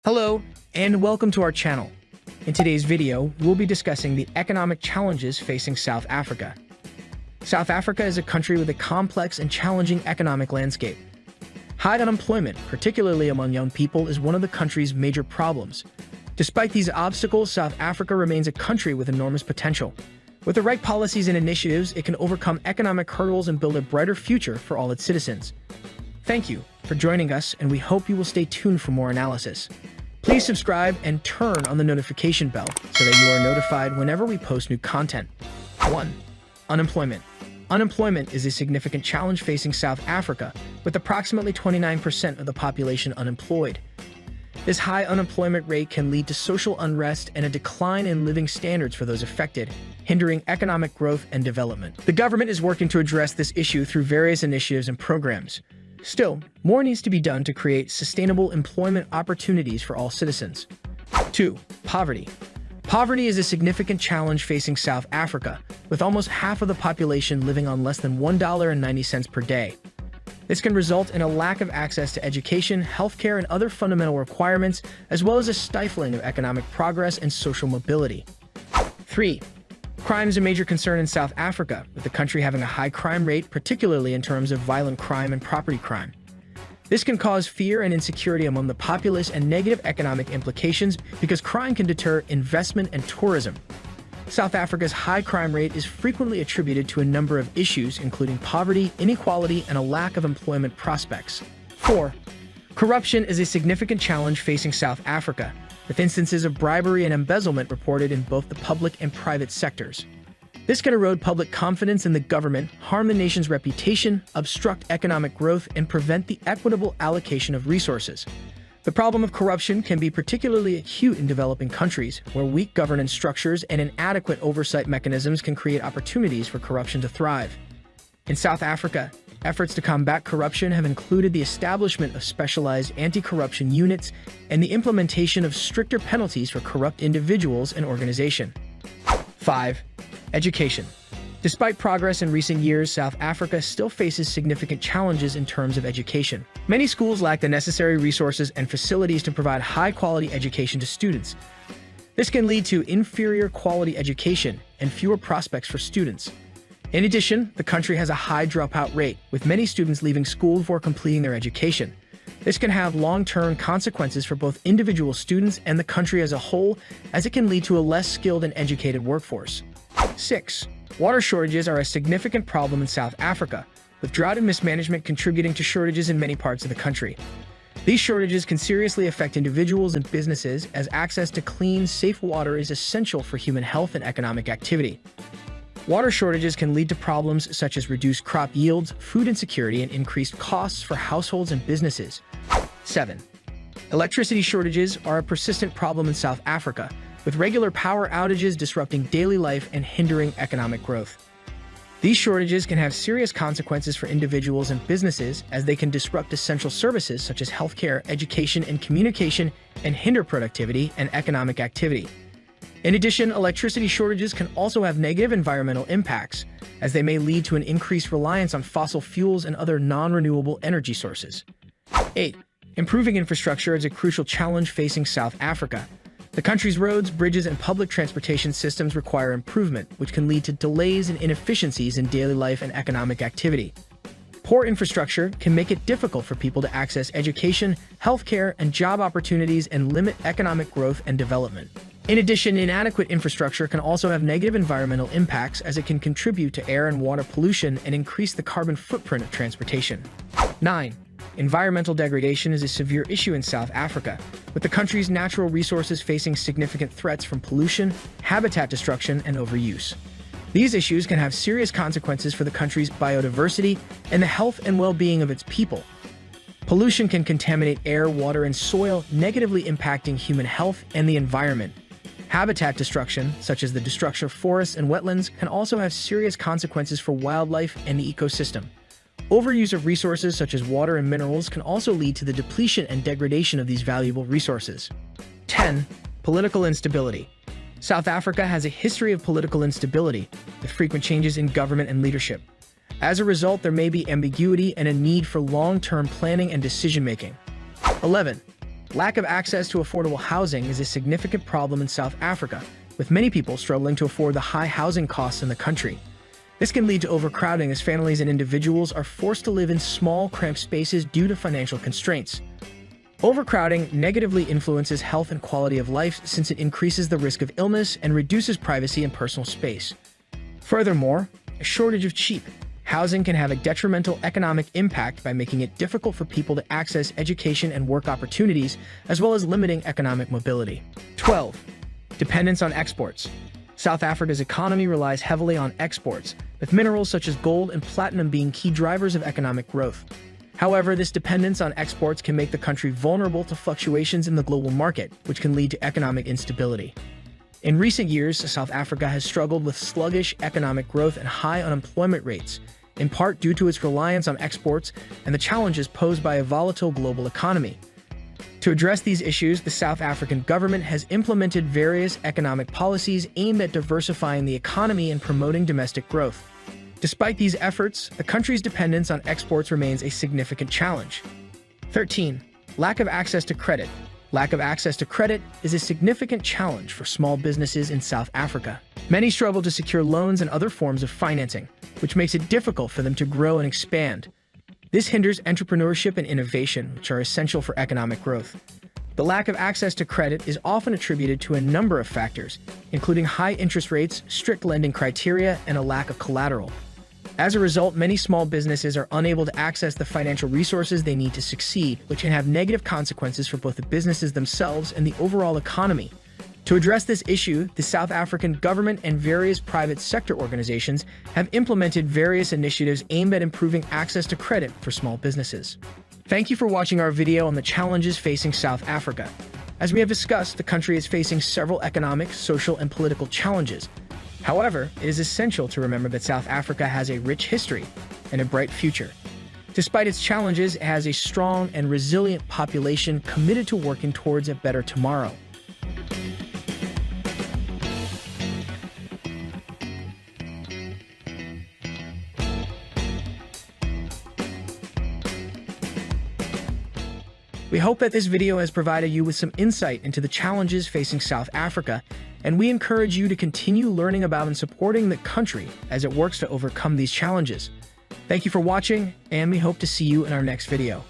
Hello, and welcome to our channel. In today's video, we'll be discussing the economic challenges facing South Africa. South Africa is a country with a complex and challenging economic landscape. High unemployment, particularly among young people, is one of the country's major problems. Despite these obstacles, South Africa remains a country with enormous potential. With the right policies and initiatives, it can overcome economic hurdles and build a brighter future for all its citizens. Thank you for joining us, and we hope you will stay tuned for more analysis. Please subscribe and turn on the notification bell so that you are notified whenever we post new content. 1. Unemployment. Unemployment is a significant challenge facing South Africa, with approximately 29% of the population unemployed. This high unemployment rate can lead to social unrest and a decline in living standards for those affected, hindering economic growth and development. The government is working to address this issue through various initiatives and programs. Still, more needs to be done to create sustainable employment opportunities for all citizens. 2. Poverty. Poverty is a significant challenge facing South Africa, with almost half of the population living on less than $1.90 per day. This can result in a lack of access to education, healthcare, and other fundamental requirements, as well as a stifling of economic progress and social mobility. 3. Crime is a major concern in South Africa, with the country having a high crime rate, particularly in terms of violent crime and property crime. This can cause fear and insecurity among the populace and negative economic implications because crime can deter investment and tourism. South Africa's high crime rate is frequently attributed to a number of issues, including poverty, inequality, and a lack of employment prospects. 4. Corruption is a significant challenge facing South Africa, with instances of bribery and embezzlement reported in both the public and private sectors. This can erode public confidence in the government, harm the nation's reputation, obstruct economic growth, and prevent the equitable allocation of resources. The problem of corruption can be particularly acute in developing countries, where weak governance structures and inadequate oversight mechanisms can create opportunities for corruption to thrive. In South Africa, efforts to combat corruption have included the establishment of specialized anti-corruption units and the implementation of stricter penalties for corrupt individuals and organizations. 5. Education. Despite progress in recent years, South Africa still faces significant challenges in terms of education. Many schools lack the necessary resources and facilities to provide high-quality education to students. This can lead to inferior quality education and fewer prospects for students. In addition, the country has a high dropout rate, with many students leaving school before completing their education. This can have long-term consequences for both individual students and the country as a whole, as it can lead to a less skilled and educated workforce. 6. Water shortages are a significant problem in South Africa, with drought and mismanagement contributing to shortages in many parts of the country. These shortages can seriously affect individuals and businesses, as access to clean, safe water is essential for human health and economic activity. Water shortages can lead to problems such as reduced crop yields, food insecurity, and increased costs for households and businesses. 7. Electricity shortages are a persistent problem in South Africa, with regular power outages disrupting daily life and hindering economic growth. These shortages can have serious consequences for individuals and businesses, as they can disrupt essential services such as healthcare, education, and communication, and hinder productivity and economic activity. In addition, electricity shortages can also have negative environmental impacts, as they may lead to an increased reliance on fossil fuels and other non-renewable energy sources. 8. Improving infrastructure is a crucial challenge facing South Africa. The country's roads, bridges, and public transportation systems require improvement, which can lead to delays and inefficiencies in daily life and economic activity. Poor infrastructure can make it difficult for people to access education, healthcare, and job opportunities and limit economic growth and development. In addition, inadequate infrastructure can also have negative environmental impacts, as it can contribute to air and water pollution and increase the carbon footprint of transportation. 9. Environmental degradation is a severe issue in South Africa, with the country's natural resources facing significant threats from pollution, habitat destruction, and overuse. These issues can have serious consequences for the country's biodiversity and the health and well-being of its people. Pollution can contaminate air, water, and soil, negatively impacting human health and the environment. Habitat destruction, such as the destruction of forests and wetlands, can also have serious consequences for wildlife and the ecosystem. Overuse of resources such as water and minerals can also lead to the depletion and degradation of these valuable resources. 10. Political instability. South Africa has a history of political instability, with frequent changes in government and leadership. As a result, there may be ambiguity and a need for long-term planning and decision-making. 11. Lack of access to affordable housing is a significant problem in South Africa, with many people struggling to afford the high housing costs in the country. This can lead to overcrowding as families and individuals are forced to live in small, cramped spaces due to financial constraints. Overcrowding negatively influences health and quality of life since it increases the risk of illness and reduces privacy and personal space. Furthermore, a shortage of cheap housing can have a detrimental economic impact by making it difficult for people to access education and work opportunities, as well as limiting economic mobility. 12. Dependence on exports. South Africa's economy relies heavily on exports, with minerals such as gold and platinum being key drivers of economic growth. However, this dependence on exports can make the country vulnerable to fluctuations in the global market, which can lead to economic instability. In recent years, South Africa has struggled with sluggish economic growth and high unemployment rates, in part due to its reliance on exports and the challenges posed by a volatile global economy. To address these issues, the South African government has implemented various economic policies aimed at diversifying the economy and promoting domestic growth. Despite these efforts, the country's dependence on exports remains a significant challenge. 13. Lack of access to credit. Lack of access to credit is a significant challenge for small businesses in South Africa. Many struggle to secure loans and other forms of financing, which makes it difficult for them to grow and expand. This hinders entrepreneurship and innovation, which are essential for economic growth. The lack of access to credit is often attributed to a number of factors, including high interest rates, strict lending criteria, and a lack of collateral. As a result, many small businesses are unable to access the financial resources they need to succeed, which can have negative consequences for both the businesses themselves and the overall economy. To address this issue, the South African government and various private sector organizations have implemented various initiatives aimed at improving access to credit for small businesses. Thank you for watching our video on the challenges facing South Africa. As we have discussed, the country is facing several economic, social, and political challenges. However, it is essential to remember that South Africa has a rich history and a bright future. Despite its challenges, it has a strong and resilient population committed to working towards a better tomorrow. We hope that this video has provided you with some insight into the challenges facing South Africa, and we encourage you to continue learning about and supporting the country as it works to overcome these challenges. Thank you for watching, and we hope to see you in our next video.